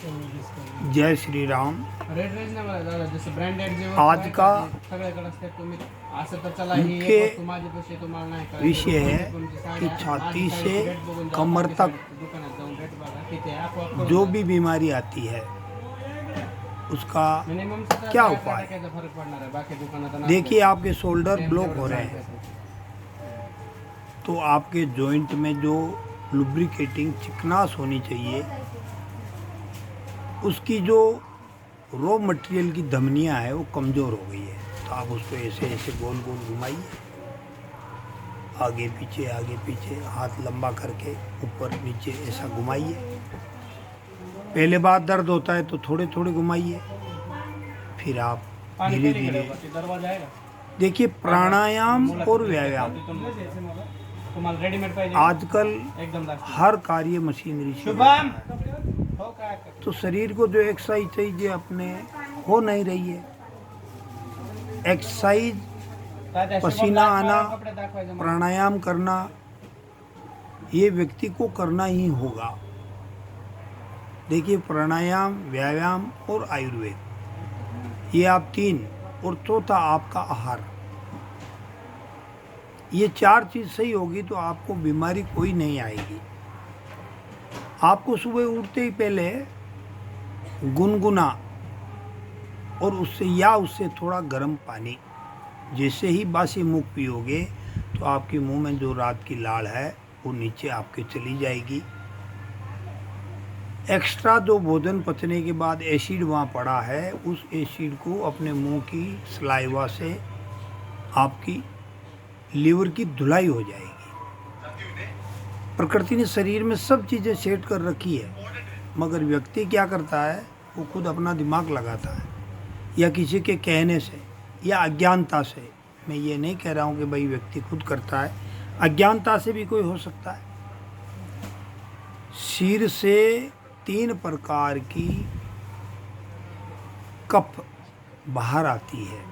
जय Shri Ram. Rate range नाही मला दादा, जसं ब्रँडेड जे आज का सगळ्याकडे असते, तुम्ही असं तर चला ही मुख्य एक वस्तू माझे पैसे तुम्हाला नाही कळत. विषय है तुमची कि साड्या, छाती माझी से साडीची रेट बघून जा, कमर बाकी तक साडीचं दुकानात जाऊन रेट बघा किती आहे, आपोआप कळून जो जातं. भी बीमारी आती है उसका मिनिमम क्या उपाय? फरक पडणार आहे, बाकी दुकानात देखिए, आपके शोल्डर ब्लॉक हो रहे हैं तो आपके जॉइंट में जो लुब्रिकेटिंग चिकनास होनी चाहिए, उसकी जो रॉ मटेरियल की धमनियां है वो कमज़ोर हो गई है। तो आप उसको ऐसे ऐसे गोल गोल घुमाइए, आगे पीछे हाथ लंबा करके ऊपर नीचे ऐसा घुमाइए। पहले बार दर्द होता है तो थोड़े थोड़े घुमाइए, फिर आप धीरे धीरे देखिए। प्राणायाम और व्यायाम तुम्हाला रेडीमेड पाहिजे आजकल एकदम दाखव. हर कार्य मशीनरी से शुभम हो काय तो शरीर को जो एक्सरसाइज चाहिए अपने हो नहीं रही है। एक्सरसाइज, पसीना आना, प्राणायाम करना, ये व्यक्ति को करना ही होगा। देखिए, प्राणायाम, व्यायाम और आयुर्वेद, ये आप तीन, और चौथा आपका आहार, ये चार चीज़ सही होगी तो आपको बीमारी कोई नहीं आएगी। आपको सुबह उठते ही पहले गुनगुना और उससे थोड़ा गर्म पानी, जैसे ही बासी मुख पियोगे तो आपके मुंह में जो रात की लाड़ है वो नीचे आपके चली जाएगी। एक्स्ट्रा जो भोजन पचने के बाद एसिड वहाँ पड़ा है, उस एसिड को अपने मुंह की सलाइवा से आपकी लीवर की धुलाई हो जाएगी। प्रकृति ने शरीर में सब चीज़ें सेट कर रखी है, मगर व्यक्ति क्या करता है, वो खुद अपना दिमाग लगाता है, या किसी के कहने से या अज्ञानता से। मैं ये नहीं कह रहा हूँ कि भाई व्यक्ति खुद करता है, अज्ञानता से भी कोई हो सकता है। सिर से 3 प्रकार की कफ बाहर आती है।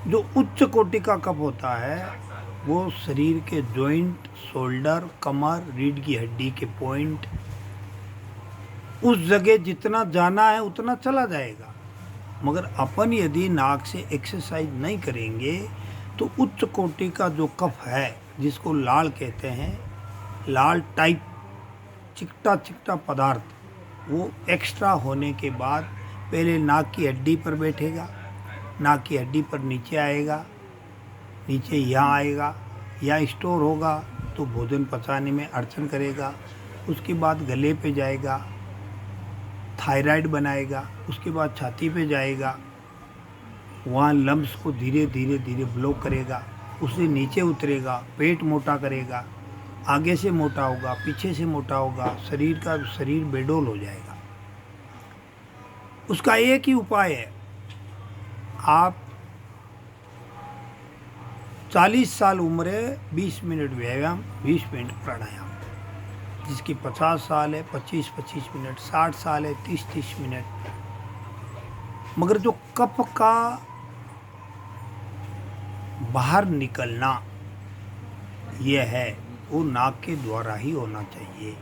जो उच्च कोटि का कफ होता है वो शरीर के जॉइंट, शोल्डर, कमर, रीढ़ की हड्डी के पॉइंट, उस जगह जितना जाना है उतना चला जाएगा। मगर अपन यदि नाक से एक्सरसाइज नहीं करेंगे तो उच्च कोटि का जो कफ है, जिसको लाल कहते हैं, लाल टाइप चिकटा चिकटा पदार्थ, वो एक्स्ट्रा होने के बाद पहले नाक की हड्डी पर बैठेगा, नाक की हड्डी पर नीचे आएगा, नीचे यहाँ आएगा, यहाँ स्टोर होगा तो भोजन पचाने में अड़चन करेगा। उसके बाद गले पे जाएगा, थायराइड बनाएगा, उसके बाद छाती पे जाएगा, वहाँ लम्स को धीरे धीरे ब्लॉक करेगा, उससे नीचे उतरेगा, पेट मोटा करेगा, आगे से मोटा होगा, पीछे से मोटा होगा, शरीर बेडोल हो जाएगा। उसका एक ही उपाय है, आप 40 साल उम्र है, 20 मिनट व्यायाम, 20 मिनट प्राणायाम। जिसकी 50 साल है 25-25 मिनट, 60 साल है 30-30 मिनट। मगर जो कफ का बाहर निकलना यह है, वो नाक के द्वारा ही होना चाहिए।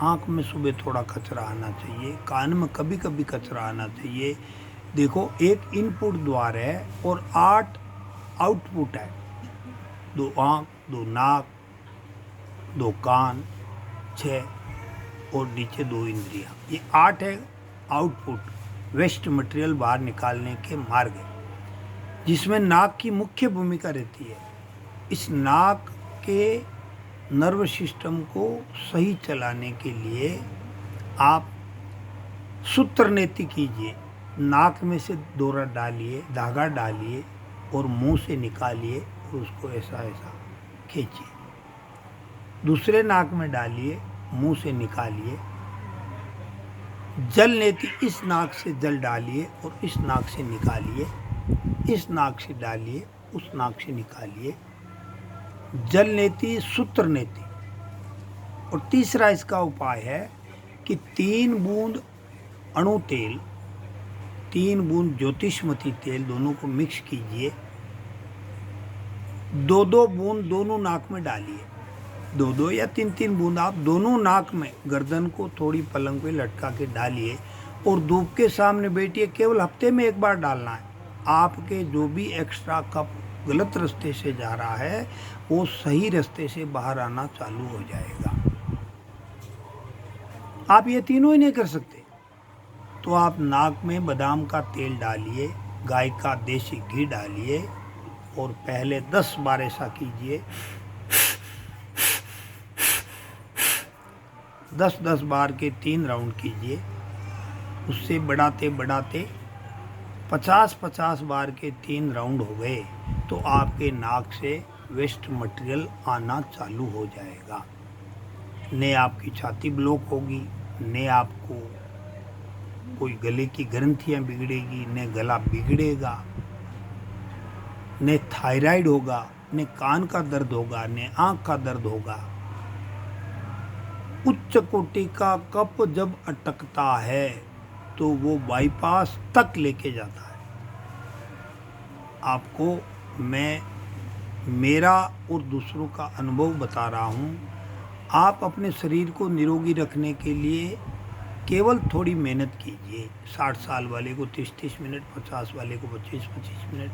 आँख में सुबह थोड़ा कचरा आना चाहिए, कान में कभी कभी कचरा आना चाहिए। देखो, एक इनपुट द्वार है और 8 आउटपुट है। 2 आँख, 2 नाक, 2 कान, 6 और नीचे 2 इंद्रियां। ये 8 है आउटपुट, वेस्ट मटेरियल बाहर निकालने के मार्ग है, जिसमें नाक की मुख्य भूमिका रहती है। इस नाक के नर्व सिस्टम को सही चलाने के लिए आप सूत्र नेति कीजिए। नाक में से डोरा डालिए, धागा डालिए और मुंह से निकालिए और उसको ऐसा ऐसा खींचिए। दूसरे नाक में डालिए, मुंह से निकालिए। जल नेति, इस नाक से जल डालिए और इस नाक से निकालिए, इस नाक से डालिए, उस नाक से निकालिए। जल नेति, सूत्र नेति। और तीसरा इसका उपाय है कि 3 बूंद अणु तेल, 3 बूंद ज्योतिषमती तेल, दोनों को मिक्स कीजिए। 2-2 बूंद दोनों नाक में डालिए। दो दो या तीन तीन बूंद आप दोनों नाक में गर्दन को थोड़ी पलंग पे लटका के डालिए और धूप के सामने बैठिए। केवल हफ्ते में एक बार डालना है। आपके जो भी एक्स्ट्रा कफ गलत रास्ते से जा रहा है वो सही रास्ते से बाहर आना चालू हो जाएगा। आप ये तीनों ही नहीं कर सकते तो आप नाक में बादाम का तेल डालिए, गाय का देसी घी डालिए और पहले 10 बार ऐसा कीजिए। 10-10 बार के 3 राउंड कीजिए। उससे बढ़ाते बढ़ाते 50-50 बार के 3 राउंड हो गए तो आपके नाक से वेस्ट मटेरियल आना चालू हो जाएगा। न आपकी छाती ब्लॉक होगी, न आपको कोई गले की ग्रंथियां बिगड़ेगी, न गला बिगड़ेगा, न थायराइड होगा, न कान का दर्द होगा, न आंख का दर्द होगा। उच्च कोटि का कफ जब अटकता है तो वो बाईपास तक लेके जाता है। आपको मैं मेरा और दूसरों का अनुभव बता रहा हूँ। आप अपने शरीर को निरोगी रखने के लिए केवल थोड़ी मेहनत कीजिए। 60 साल वाले को 30-30 मिनट, 50 वाले को 25-25 मिनट,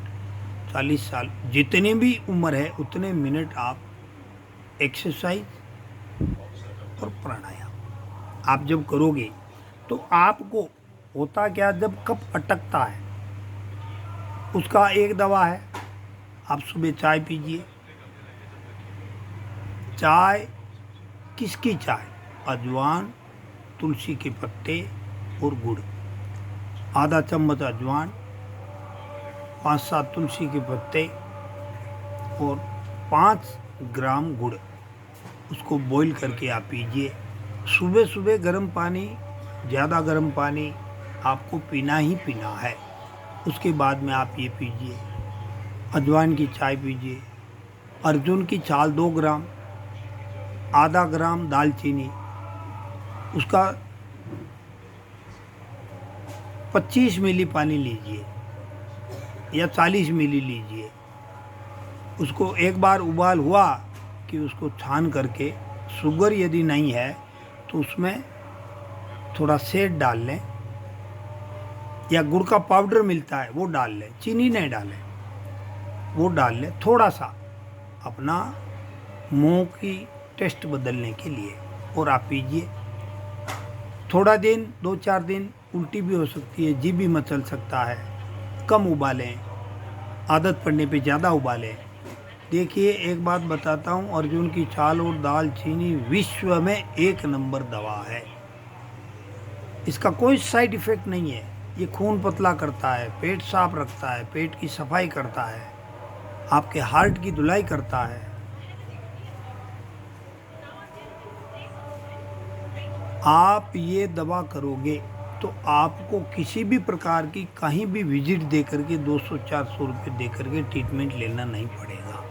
40 साल जितनी भी उम्र है उतने मिनट आप एक्सरसाइज और प्राणायाम आप जब करोगे तो आपको होता क्या, जब कफ अटकता है उसका एक दवा है। आप सुबह चाय पीजिए। चाय किसकी चाय? अजवान, तुलसी के पत्ते और गुड़। आधा चम्मच अजवान, 5-7 तुलसी के पत्ते और 5 ग्राम गुड़, उसको बॉईल करके आप पीजिए। सुबह सुबह गर्म पानी, ज़्यादा गर्म पानी आपको पीना ही पीना है। उसके बाद में आप ये पीजिए, अजवाइन की चाय पीजिए। अर्जुन की छाल 2 ग्राम, आधा ग्राम दालचीनी, उसका 25 मिली पानी लीजिए या 40 मिली लीजिए। उसको एक बार उबाल हुआ कि उसको छान करके, शुगर यदि नहीं है तो उसमें थोड़ा सेठ डाल लें या गुड़ का पाउडर मिलता है वो डाल लें, चीनी नहीं डालें, वो डाल लें थोड़ा सा अपना मुंह की टेस्ट बदलने के लिए, और आप पीजिए। थोड़ा दिन 2-4 दिन उल्टी भी हो सकती है, जीभ भी मचल सकता है, कम उबालें, आदत पड़ने पे ज़्यादा उबालें। देखिए एक बात बताता हूँ, अर्जुन की छाल और दालचीनी विश्व में 1 नंबर दवा है। इसका कोई साइड इफ़ेक्ट नहीं है। ये खून पतला करता है, पेट साफ रखता है, पेट की सफाई करता है, आपके हार्ट की धुलाई करता है। आप ये दवा करोगे तो आपको किसी भी प्रकार की कहीं भी विजिट दे करके 200-400 रुपये दे करके ट्रीटमेंट लेना नहीं पड़ेगा।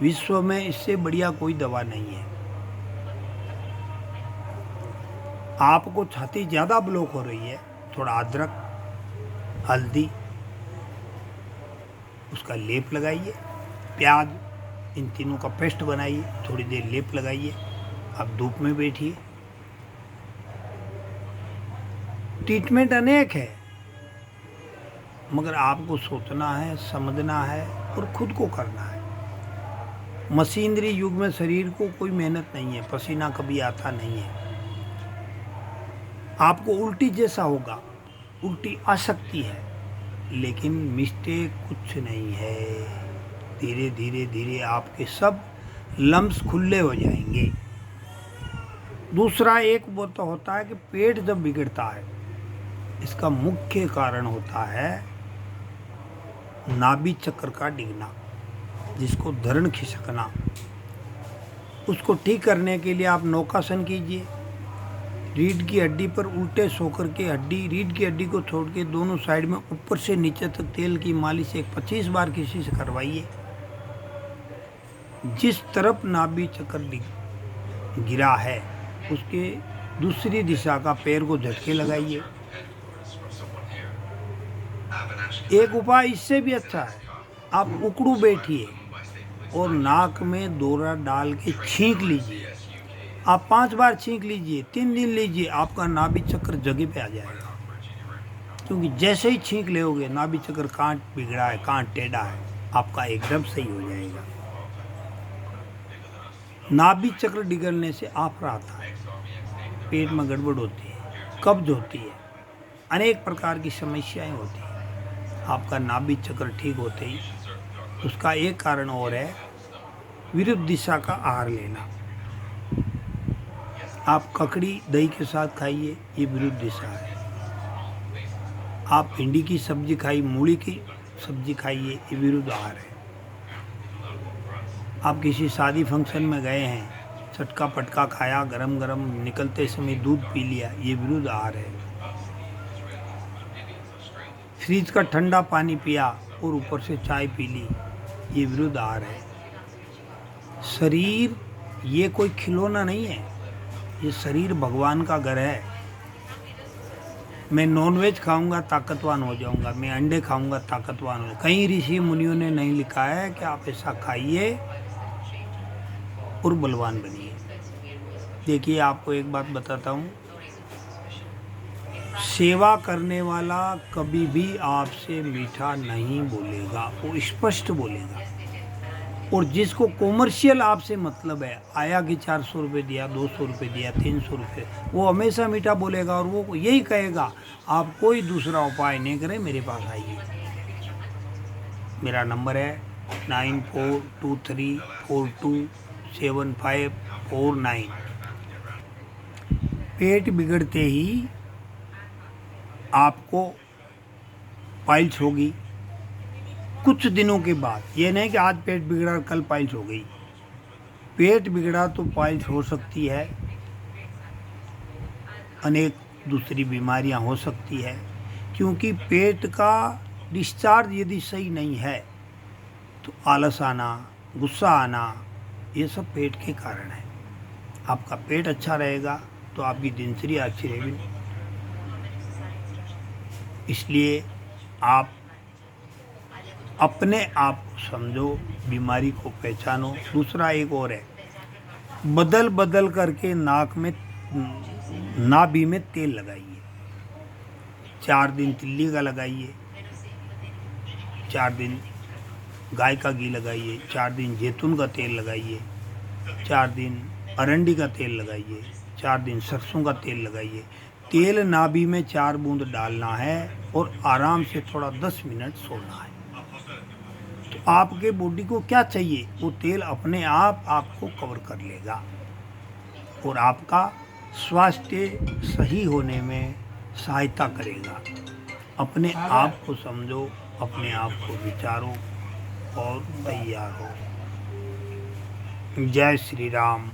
विश्व में इससे बढ़िया कोई दवा नहीं है। आपको छाती ज़्यादा ब्लॉक हो रही है, थोड़ा अदरक, हल्दी, उसका लेप लगाइए। प्याज, इन तीनों का पेस्ट बनाइए, थोड़ी देर लेप लगाइए। आप धूप में बैठिए। ट्रीटमेंट अनेक है, मगर आपको सोचना है, समझना है और खुद को करना है। मशीनरी युग में शरीर को कोई मेहनत नहीं है, पसीना कभी आता नहीं है। आपको उल्टी जैसा होगा, उल्टी आ सकती है, लेकिन मिस्टेक कुछ नहीं है। धीरे धीरे धीरे आपके सब लम्स खुले हो जाएंगे। दूसरा एक वो तो होता है कि पेट जब बिगड़ता है, इसका मुख्य कारण होता है नाभि चक्र का डिगना, जिसको धरण खिसकना। उसको ठीक करने के लिए आप नौकासन कीजिए। रीढ़ की हड्डी पर उल्टे सोकर के रीढ़ की हड्डी को छोड़ के दोनों साइड में ऊपर से नीचे तक तेल की मालिश 25 बार किसी से करवाइए। जिस तरफ नाभि चक्र गिरा है उसके दूसरी दिशा का पैर को झटके लगाइए। एक उपाय इससे भी अच्छा है, आप उकड़ू बैठिए और नाक में दौरा डाल के छींक लीजिए। आप 5 बार छींक लीजिए, 3 दिन लीजिए, आपका नाभि चक्र जगह पे आ जाएगा। क्योंकि जैसे ही छींक लेोगे नाभि चक्र कहाँ बिगड़ा है, कहाँ टेढ़ा है, आपका एकदम सही हो जाएगा। नाभि चक्र बिगड़ने से आफरा आता है, पेट में गड़बड़ होती है, कब्ज होती है, अनेक प्रकार की समस्याएं होती हैं। आपका नाभि चक्र ठीक होते ही उसका एक कारण और है, विरुद्ध दिशा का आहार लेना। आप ककड़ी दही के साथ खाइए, ये विरुद्ध दिशा है। आप भिंडी की सब्जी खाइए, मूली की सब्जी खाइए, ये विरुद्ध आहार है। आप किसी शादी फंक्शन में गए हैं, चटका पटका खाया, गरम गरम निकलते समय दूध पी लिया, ये विरुद्ध आहार है। फ्रिज का ठंडा पानी पिया और ऊपर से चाय पी ली, ये विरुद्ध आहार है। शरीर ये कोई खिलौना नहीं है, ये शरीर भगवान का घर है। मैं नॉनवेज खाऊंगा ताकतवान हो जाऊंगा, मैं अंडे खाऊंगा ताकतवान हो। कई ऋषि मुनियों ने नहीं लिखा है कि आप ऐसा खाइए और बलवान बनिए। देखिए, आपको एक बात बताता हूँ, सेवा करने वाला कभी भी आपसे मीठा नहीं बोलेगा, वो स्पष्ट बोलेगा। और जिसको कॉमर्शियल आपसे मतलब है, आया कि 400 रुपये दिया, 200 रुपये दिया, 300 रुपये, वो हमेशा मीठा बोलेगा और वो यही कहेगा, आप कोई दूसरा उपाय नहीं करें, मेरे पास आइए। मेरा नंबर है 9423427549। पेट बिगड़ते ही आपको पाइल्स होगी कुछ दिनों के बाद। ये नहीं कि आज पेट बिगड़ा कल पाइल्स हो गई। पेट बिगड़ा तो पाइल्स हो सकती है, अनेक दूसरी बीमारियां हो सकती है। क्योंकि पेट का डिस्चार्ज यदि सही नहीं है तो आलस आना, गुस्सा आना, ये सब पेट के कारण है। आपका पेट अच्छा रहेगा तो आपकी दिनचर्या अच्छी रहेगी। इसलिए आप अपने आप को समझो, बीमारी को पहचानो। दूसरा एक और है, बदल बदल करके नाक में, नाभि में तेल लगाइए। 4 दिन तिल्ली का लगाइए, 4 दिन गाय का घी लगाइए, 4 दिन जैतून का तेल लगाइए, 4 दिन अरंडी का तेल लगाइए, 4 दिन सरसों का तेल लगाइए। तेल नाभि में 4 बूंद डालना है और आराम से थोड़ा 10 मिनट सोना है। तो आपके बॉडी को क्या चाहिए, वो तेल अपने आप आपको कवर कर लेगा और आपका स्वास्थ्य सही होने में सहायता करेगा। अपने आप को समझो, अपने आप को विचारो और तैयार हो। जय श्री राम।